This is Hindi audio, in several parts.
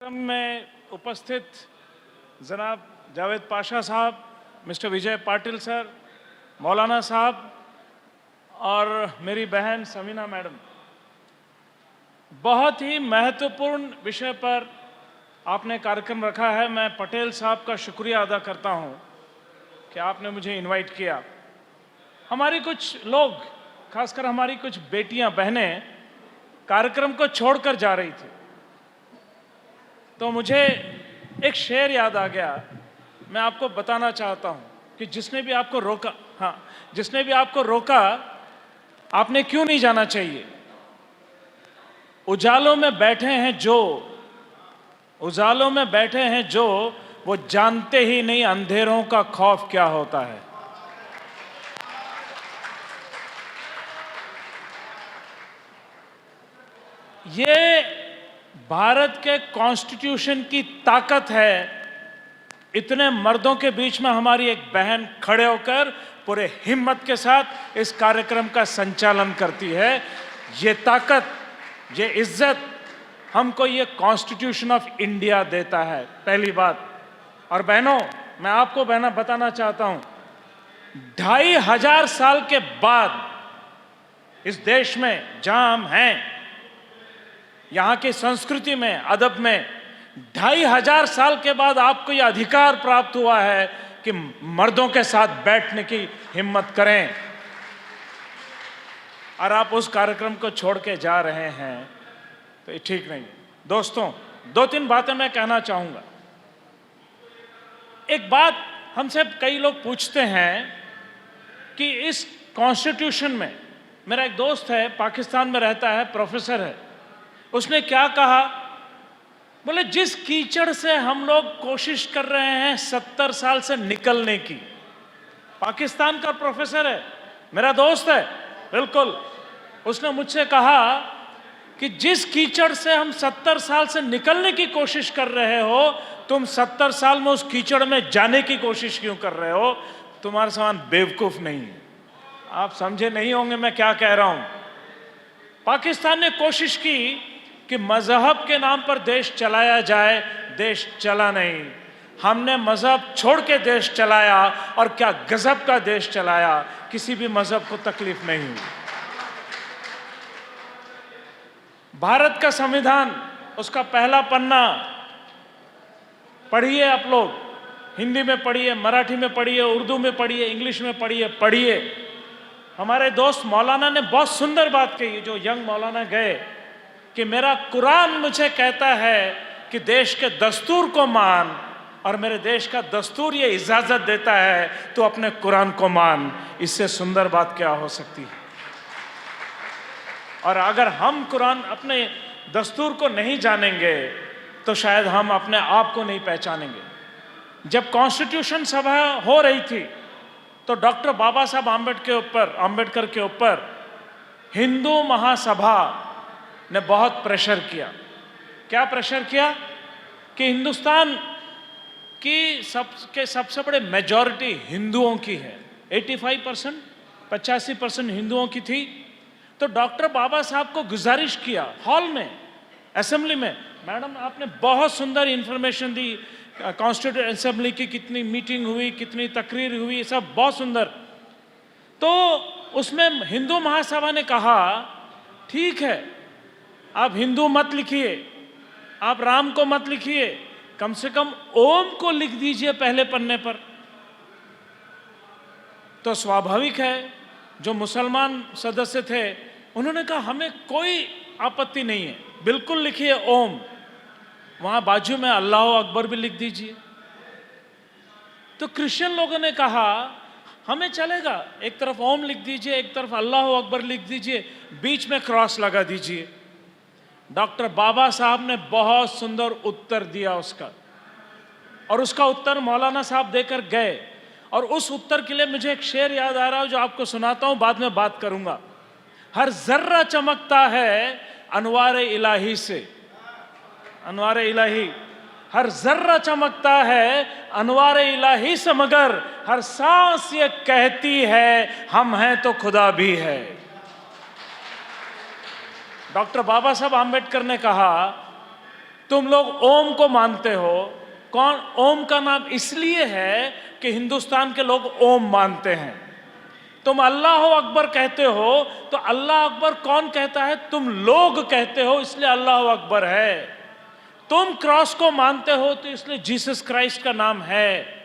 कार्यक्रम में उपस्थित जनाब जावेद पाशा साहब, मिस्टर विजय पाटिल सर, मौलाना साहब और मेरी बहन समीना मैडम, बहुत ही महत्वपूर्ण विषय पर आपने कार्यक्रम रखा है। मैं पटेल साहब का शुक्रिया अदा करता हूं कि आपने मुझे इनवाइट किया। हमारी कुछ लोग, खासकर हमारी कुछ बेटियां बहनें कार्यक्रम को छोड़कर जा रही थी, तो मुझे एक शेर याद आ गया। मैं आपको बताना चाहता हूं कि जिसने भी आपको रोका, जिसने भी आपको रोका, आपने क्यों नहीं जाना चाहिए। उजालों में बैठे हैं जो, उजालों में बैठे हैं जो, वो जानते ही नहीं अंधेरों का खौफ क्या होता है। ये भारत के कॉन्स्टिट्यूशन की ताकत है। इतने मर्दों के बीच में हमारी एक बहन खड़े होकर पूरे हिम्मत के साथ इस कार्यक्रम का संचालन करती है। ये ताकत, ये इज्जत हमको ये कॉन्स्टिट्यूशन ऑफ इंडिया देता है, पहली बात। और बहनों, मैं आपको बहना बताना चाहता हूं, 2500 साल के बाद इस देश में जहां हम हैं, यहां की संस्कृति में, अदब में 2500 साल के बाद आपको यह अधिकार प्राप्त हुआ है कि मर्दों के साथ बैठने की हिम्मत करें, और आप उस कार्यक्रम को छोड़ के जा रहे हैं, तो ये ठीक नहीं है। दोस्तों, 2-3 बातें मैं कहना चाहूंगा। एक बात हमसे कई लोग पूछते हैं कि इस कॉन्स्टिट्यूशन में, मेरा एक दोस्त है, पाकिस्तान में रहता है, प्रोफेसर है, उसने क्या कहा, बोले जिस कीचड़ से हम लोग कोशिश कर रहे हैं 70 साल से निकलने की, पाकिस्तान का प्रोफेसर है, मेरा दोस्त है, बिल्कुल, उसने मुझसे कहा कि जिस कीचड़ से हम 70 साल से निकलने की कोशिश कर रहे हो, तुम 70 साल में उस कीचड़ में जाने की कोशिश क्यों कर रहे हो। तुम्हारा समान बेवकूफ नहीं है। आप समझे नहीं होंगे मैं क्या कह रहा हूं। पाकिस्तान ने कोशिश की कि मजहब के नाम पर देश चलाया जाए, देश चला नहीं। हमने मजहब छोड़ के देश चलाया, और क्या गजब का देश चलाया, किसी भी मजहब को तकलीफ नहीं हुई। भारत का संविधान, उसका पहला पन्ना पढ़िए आप लोग, हिंदी में पढ़िए, मराठी में पढ़िए, उर्दू में पढ़िए, इंग्लिश में पढ़िए। हमारे दोस्त मौलाना ने बहुत सुंदर बात कही, जो यंग मौलाना गए, कि मेरा कुरान मुझे कहता है कि देश के दस्तूर को मान, और मेरे देश का दस्तूर ये इजाजत देता है तो अपने कुरान को मान। इससे सुंदर बात क्या हो सकती है। और अगर हम कुरान, अपने दस्तूर को नहीं जानेंगे तो शायद हम अपने आप को नहीं पहचानेंगे। जब कॉन्स्टिट्यूशन सभा हो रही थी तो डॉक्टर बाबा साहब आम्बेडकर के ऊपर हिंदू महासभा ने बहुत प्रेशर किया। क्या प्रेशर किया कि हिंदुस्तान की सबसे बड़े मेजॉरिटी हिंदुओं की है, 85%, 85% हिंदुओं की थी। तो डॉक्टर बाबा साहब को गुजारिश किया हॉल में, असेंबली में, मैडम आपने बहुत सुंदर इंफॉर्मेशन दी, कॉन्स्टिट्यूंट असेंबली की कितनी मीटिंग हुई, कितनी तकरीर हुई, सब बहुत सुंदर। तो उसमें हिंदू महासभा ने कहा, ठीक है, आप हिंदू मत लिखिए, आप राम को मत लिखिए, कम से कम ओम को लिख दीजिए पहले पन्ने पर। तो स्वाभाविक है, जो मुसलमान सदस्य थे उन्होंने कहा हमें कोई आपत्ति नहीं है, बिल्कुल लिखिए ओम, वहां बाजू में अल्लाह अकबर भी लिख दीजिए। तो क्रिश्चियन लोगों ने कहा हमें चलेगा, एक तरफ ओम लिख दीजिए, एक तरफ अल्लाह अकबर लिख दीजिए, बीच में क्रॉस लगा दीजिए। डॉक्टर बाबा साहब ने बहुत सुंदर उत्तर दिया उसका, और उसका उत्तर मौलाना साहब देकर गए। और उस उत्तर के लिए मुझे एक शेर याद आ रहा है जो आपको सुनाता हूं, बाद में बात करूंगा। हर जर्रा चमकता है अनवारे इलाही से, अनवारे इलाही, हर जर्रा चमकता है अनवारे इलाही से, मगर हर सांस ये कहती है हम हैं तो खुदा भी है। डॉक्टर बाबा साहब आम्बेडकर ने कहा तुम लोग ओम को मानते हो। कौन ओम का नाम इसलिए है कि हिंदुस्तान के लोग ओम मानते हैं। तुम अल्लाह अकबर कहते हो तो अल्लाह अकबर कौन कहता है? तुम लोग कहते हो, इसलिए अल्लाह अकबर है। तुम क्रॉस को मानते हो तो इसलिए जीसस क्राइस्ट का नाम है।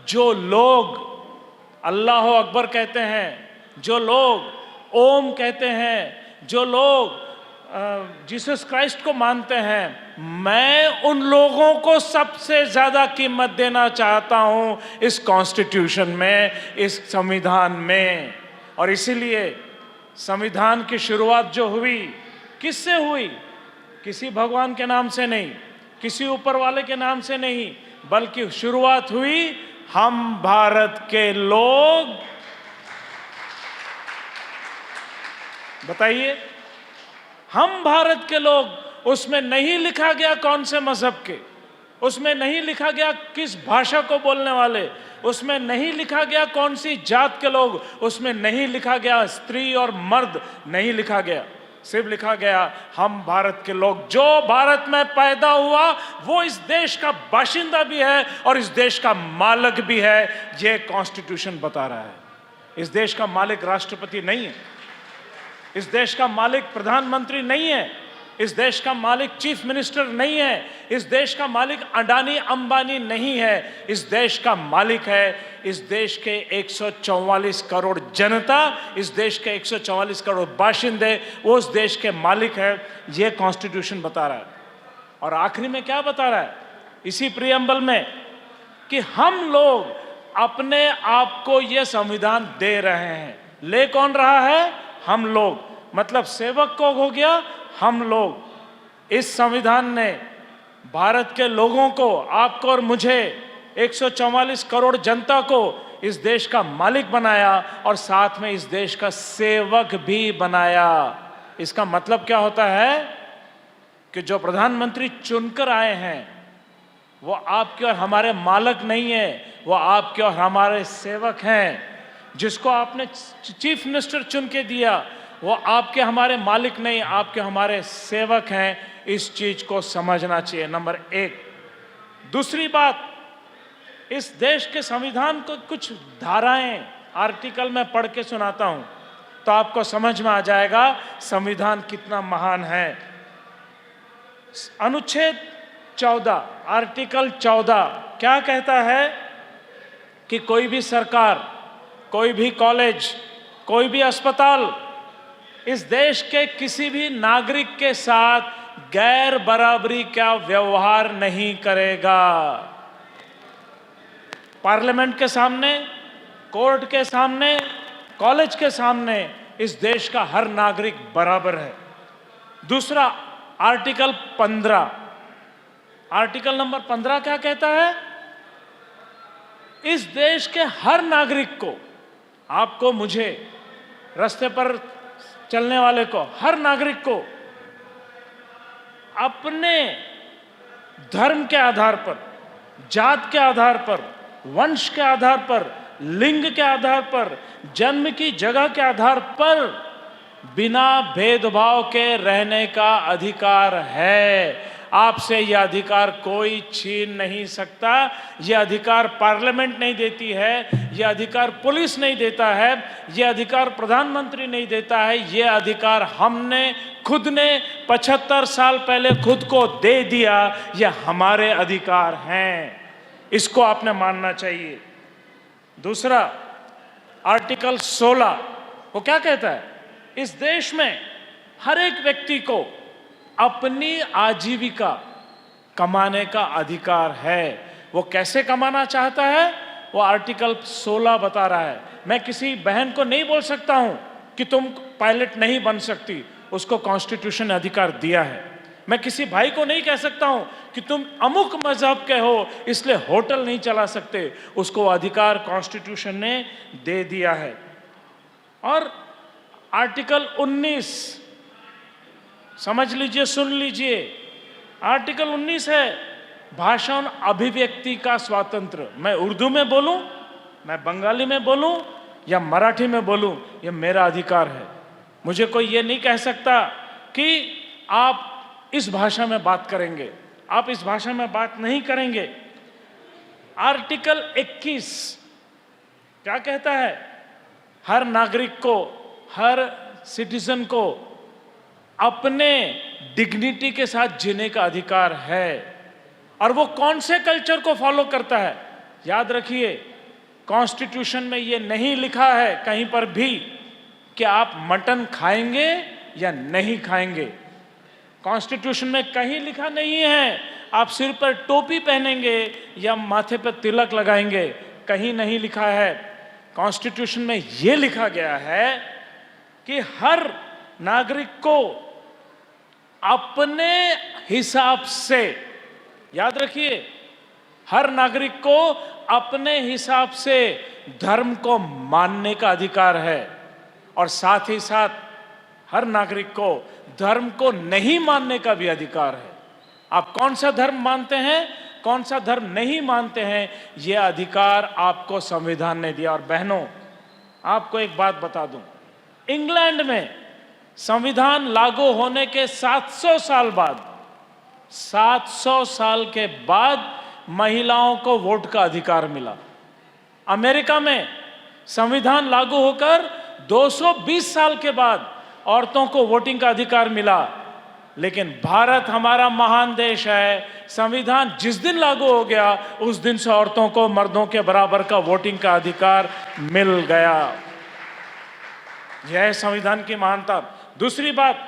जो लोग अल्लाह अकबर कहते हैं, जो लोग ओम कहते हैं, जो लोग जीसस क्राइस्ट को मानते हैं, मैं उन लोगों को सबसे ज्यादा कीमत देना चाहता हूं इस कॉन्स्टिट्यूशन में, इस संविधान में। और इसीलिए संविधान की शुरुआत जो हुई, किससे हुई? किसी भगवान के नाम से नहीं, किसी ऊपर वाले के नाम से नहीं, बल्कि शुरुआत हुई हम भारत के लोग। बताइए, हम भारत के लोग। उसमें नहीं लिखा गया कौन से मजहब के, उसमें नहीं लिखा गया किस भाषा को बोलने वाले, उसमें नहीं लिखा गया कौन सी जात के लोग, उसमें नहीं लिखा गया स्त्री और मर्द, नहीं लिखा गया। सिर्फ लिखा गया हम भारत के लोग। जो भारत में पैदा हुआ वो इस देश का बाशिंदा भी है और इस देश का मालिक भी है। ये कॉन्स्टिट्यूशन बता रहा है। इस देश का मालिक राष्ट्रपति नहीं है, इस देश का मालिक प्रधानमंत्री नहीं है, इस देश का मालिक चीफ मिनिस्टर नहीं है, इस देश का मालिक अडानी अंबानी नहीं है। इस देश का मालिक है इस देश के 144 करोड़ जनता, इस देश के 144 करोड़ बाशिंदे, वो उस देश के मालिक है। ये कॉन्स्टिट्यूशन बता रहा है। और आखिरी में क्या बता रहा है इसी प्रियम्बल में? कि हम लोग अपने आप को ये संविधान दे रहे हैं। ले कौन रहा है? हम लोग। मतलब सेवक को हो गया हम लोग। इस संविधान ने भारत के लोगों को, आपको और मुझे, 144 करोड़ जनता को इस देश का मालिक बनाया और साथ में इस देश का सेवक भी बनाया। इसका मतलब क्या होता है कि जो प्रधानमंत्री चुनकर आए हैं वो आपके और हमारे मालिक नहीं है, वो आपके और हमारे सेवक हैं। जिसको आपने चीफ मिनिस्टर चुन के दिया वो आपके हमारे मालिक नहीं, आपके हमारे सेवक हैं। इस चीज को समझना चाहिए, नंबर एक। दूसरी बात, इस देश के संविधान को कुछ धाराएं, आर्टिकल में पढ़ के सुनाता हूं तो आपको समझ में आ जाएगा संविधान कितना महान है। अनुच्छेद 14, आर्टिकल 14 क्या कहता है कि कोई भी सरकार, कोई भी कॉलेज, कोई भी अस्पताल इस देश के किसी भी नागरिक के साथ गैर बराबरी का व्यवहार नहीं करेगा। पार्लियामेंट के सामने, कोर्ट के सामने, कॉलेज के सामने इस देश का हर नागरिक बराबर है। दूसरा, आर्टिकल 15, आर्टिकल नंबर 15 क्या कहता है? इस देश के हर नागरिक को, आपको, मुझे, रास्ते पर चलने वाले को, हर नागरिक को अपने धर्म के आधार पर, जात के आधार पर, वंश के आधार पर, लिंग के आधार पर, जन्म की जगह के आधार पर बिना भेदभाव के रहने का अधिकार है। आपसे यह अधिकार कोई छीन नहीं सकता। यह अधिकार पार्लियामेंट नहीं देती है, यह अधिकार पुलिस नहीं देता है, यह अधिकार प्रधानमंत्री नहीं देता है। यह अधिकार हमने खुद ने 75 साल पहले खुद को दे दिया। यह हमारे अधिकार हैं, इसको आपने मानना चाहिए। दूसरा, आर्टिकल 16 वो क्या कहता है? इस देश में हर एक व्यक्ति को अपनी आजीविका कमाने का अधिकार है। वो कैसे कमाना चाहता है वो आर्टिकल 16 बता रहा है। मैं किसी बहन को नहीं बोल सकता हूं कि तुम पायलट नहीं बन सकती, उसको कॉन्स्टिट्यूशन ने अधिकार दिया है। मैं किसी भाई को नहीं कह सकता हूं कि तुम अमुक मजहब के हो इसलिए होटल नहीं चला सकते, उसको अधिकार कॉन्स्टिट्यूशन ने दे दिया है। और आर्टिकल 19 समझ लीजिए, सुन लीजिए। आर्टिकल 19 है भाषा और अभिव्यक्ति का स्वातंत्र। मैं उर्दू में बोलूं, मैं बंगाली में बोलूं या मराठी में बोलूं, यह मेरा अधिकार है। मुझे कोई ये नहीं कह सकता कि आप इस भाषा में बात करेंगे, आप इस भाषा में बात नहीं करेंगे। आर्टिकल 21 क्या कहता है? हर नागरिक को, हर सिटीजन को अपने डिग्निटी के साथ जीने का अधिकार है। और वो कौन से कल्चर को फॉलो करता है? याद रखिए, कॉन्स्टिट्यूशन में ये नहीं लिखा है कहीं पर भी कि आप मटन खाएंगे या नहीं खाएंगे। कॉन्स्टिट्यूशन में कहीं लिखा नहीं है आप सिर पर टोपी पहनेंगे या माथे पर तिलक लगाएंगे, कहीं नहीं लिखा है। कॉन्स्टिट्यूशन में यह लिखा गया है कि हर नागरिक को अपने हिसाब से, याद रखिए, हर नागरिक को अपने हिसाब से धर्म को मानने का अधिकार है। और साथ ही साथ हर नागरिक को धर्म को नहीं मानने का भी अधिकार है। आप कौन सा धर्म मानते हैं, कौन सा धर्म नहीं मानते हैं, यह अधिकार आपको संविधान ने दिया। और बहनों, आपको एक बात बता दूं, इंग्लैंड में संविधान लागू होने के 700 साल बाद, 700 साल के बाद महिलाओं को वोट का अधिकार मिला। अमेरिका में संविधान लागू होकर 220 साल के बाद औरतों को वोटिंग का अधिकार मिला। लेकिन भारत हमारा महान देश है, संविधान जिस दिन लागू हो गया उस दिन से औरतों को मर्दों के बराबर का वोटिंग का अधिकार मिल गया। यह है संविधान की महानता। दूसरी बात,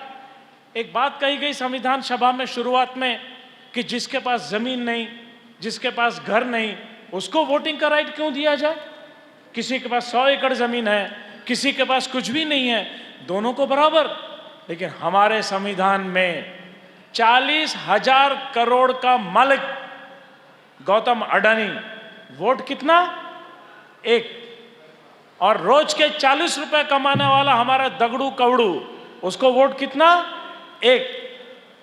एक बात कही गई संविधान सभा में शुरुआत में कि जिसके पास जमीन नहीं, जिसके पास घर नहीं, उसको वोटिंग का राइट क्यों दिया जाए? किसी के पास 100 एकड़ जमीन है, किसी के पास कुछ भी नहीं है, दोनों को बराबर। लेकिन हमारे संविधान में 40,000 करोड़ का मालिक गौतम अडानी, वोट कितना? 1। और रोज के 40 रुपए कमाने वाला हमारा दगड़ू कवड़ू, उसको वोट कितना? 1।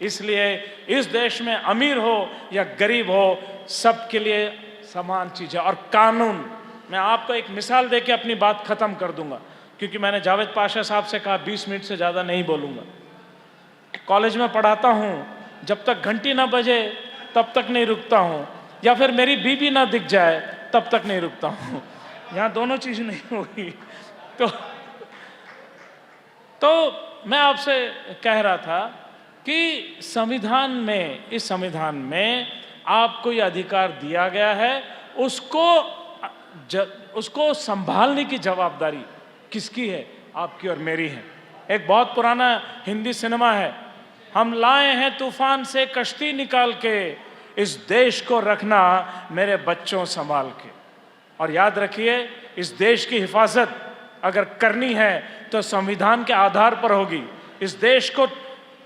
इसलिए इस देश में अमीर हो या गरीब हो, सबके लिए समान चीज है। और कानून, मैं आपको एक मिसाल देके अपनी बात खत्म कर दूंगा, क्योंकि मैंने जावेद पाशा साहब से कहा 20 मिनट से ज़्यादा नहीं बोलूँगा। कॉलेज में पढ़ाता हूँ, जब तक घंटी ना बजे तब तक नहीं रुकता हूँ, या फिर मेरी बीवी ना दिख जाए तब तक नहीं रुकता हूँ। यहाँ दोनों चीज़ नहीं होगी। तो मैं आपसे कह रहा था कि संविधान में, इस संविधान में आपको ये अधिकार दिया गया है, उसको संभालने की जवाबदारी किसकी है? आपकी और मेरी है। एक बहुत पुराना हिंदी सिनेमा है, हम लाए हैं तूफान से कश्ती निकाल के, इस देश को रखना मेरे बच्चों संभाल के। और याद रखिए, इस देश की हिफाजत अगर करनी है तो संविधान के आधार पर होगी। इस देश को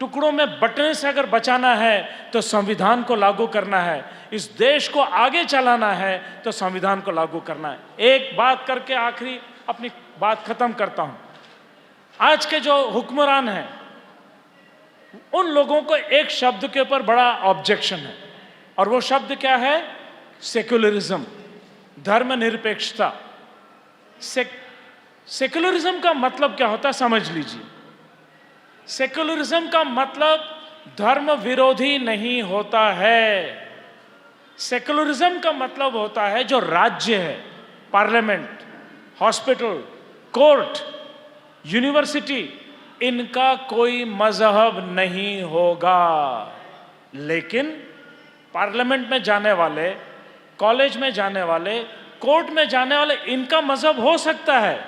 टुकड़ों में बंटने से अगर बचाना है तो संविधान को लागू करना है। इस देश को आगे चलाना है तो संविधान को लागू करना है। एक बात करके आखिरी अपनी बात खत्म करता हूं। आज के जो हुक्मरान हैं, उन लोगों को एक शब्द के ऊपर बड़ा ऑब्जेक्शन है, और वो शब्द क्या है? सेक्युलरिज्म, धर्मनिरपेक्षता। सेक्युलरिज्म का मतलब क्या होता है, समझ लीजिए। सेक्युलरिज्म का मतलब धर्म विरोधी नहीं होता है। सेक्युलरिज्म का मतलब होता है जो राज्य है, पार्लियामेंट, हॉस्पिटल, कोर्ट, यूनिवर्सिटी, इनका कोई मजहब नहीं होगा। लेकिन पार्लियामेंट में जाने वाले, कॉलेज में जाने वाले, कोर्ट में जाने वाले, इनका मजहब हो सकता है,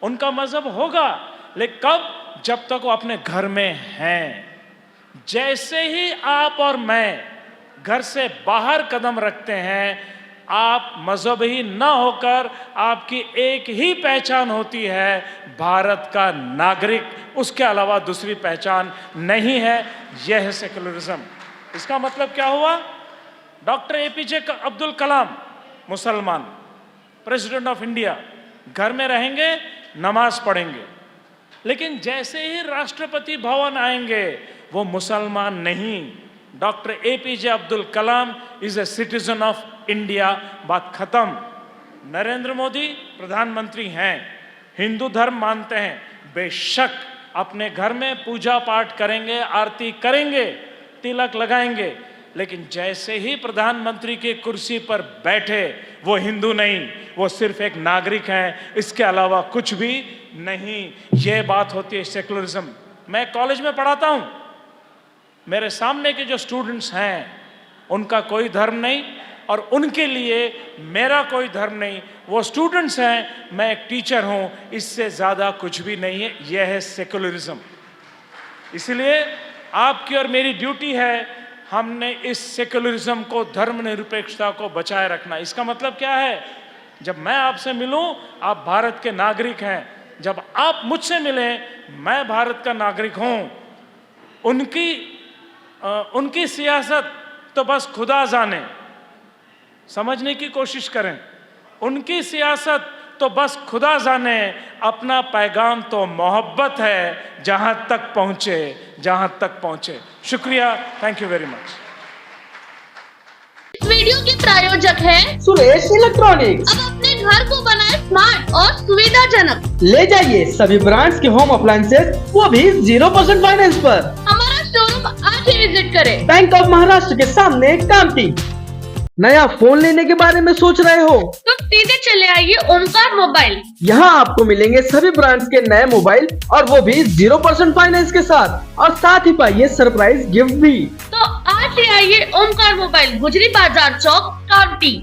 उनका मजहब होगा। लेकिन कब? जब तक वो अपने घर में हैं। जैसे ही आप और मैं घर से बाहर कदम रखते हैं, आप मजहबी न होकर आपकी एक ही पहचान होती है, भारत का नागरिक, उसके अलावा दूसरी पहचान नहीं है। यह है सेक्युलरिज्म। इसका मतलब क्या हुआ? डॉक्टर एपीजे अब्दुल कलाम मुसलमान, प्रेसिडेंट ऑफ इंडिया, घर में रहेंगे, नमाज पढ़ेंगे, लेकिन जैसे ही राष्ट्रपति भवन आएंगे वो मुसलमान नहीं। Doctor APJ Abdul Kalam is a citizen of India. बात खत्म। नरेंद्र मोदी प्रधानमंत्री हैं, हिंदू धर्म मानते हैं, बेशक अपने घर में पूजा पाठ करेंगे, आरती करेंगे, तिलक लगाएंगे, लेकिन जैसे ही प्रधानमंत्री की कुर्सी पर बैठे वो हिंदू नहीं, वो सिर्फ एक नागरिक हैं, इसके अलावा कुछ भी नहीं। ये बात होती है सेकुलरिज्म। मैं कॉलेज में पढ़ाता हूं, मेरे सामने के जो स्टूडेंट्स हैं उनका कोई धर्म नहीं और उनके लिए मेरा कोई धर्म नहीं। वो स्टूडेंट्स हैं, मैं एक टीचर हूं, इससे ज़्यादा कुछ भी नहीं है। यह है सेकुलरिज्म। इसलिए आपकी और मेरी ड्यूटी है, हमने इस सेकुलरिज्म को, धर्मनिरपेक्षता को बचाए रखना। इसका मतलब क्या है? जब मैं आपसे मिलूं, आप भारत के नागरिक हैं। जब आप मुझसे मिलें, मैं भारत का नागरिक हूं। उनकी सियासत तो बस खुदा जाने, समझने की कोशिश करें। उनकी सियासत तो बस खुदा जाने, अपना पैगाम तो मोहब्बत है, जहां तक पहुंचे। शुक्रिया, थैंक यू वेरी मच। इस वीडियो के प्रायोजक हैं सुरेश इलेक्ट्रॉनिक्स। अब अपने घर को बनाए स्मार्ट और सुविधाजनक। ले जाइए सभी ब्रांड्स के होम अप्लायंसेस, वो भी 0% फाइनेंस पर। हमारा शोरूम आज ही विजिट करें। बैंक ऑफ महाराष्ट्र के सामने कामठी। नया फोन लेने के बारे में सोच रहे हो तो सीधे चले आइए ओमकार मोबाइल। यहाँ आपको मिलेंगे सभी ब्रांड्स के नए मोबाइल और वो भी 0% फाइनेंस के साथ, और साथ ही पाइए सरप्राइज गिफ्ट भी। तो आज ही आइए ओमकार मोबाइल, गुजरी बाजार चौक, कामठी।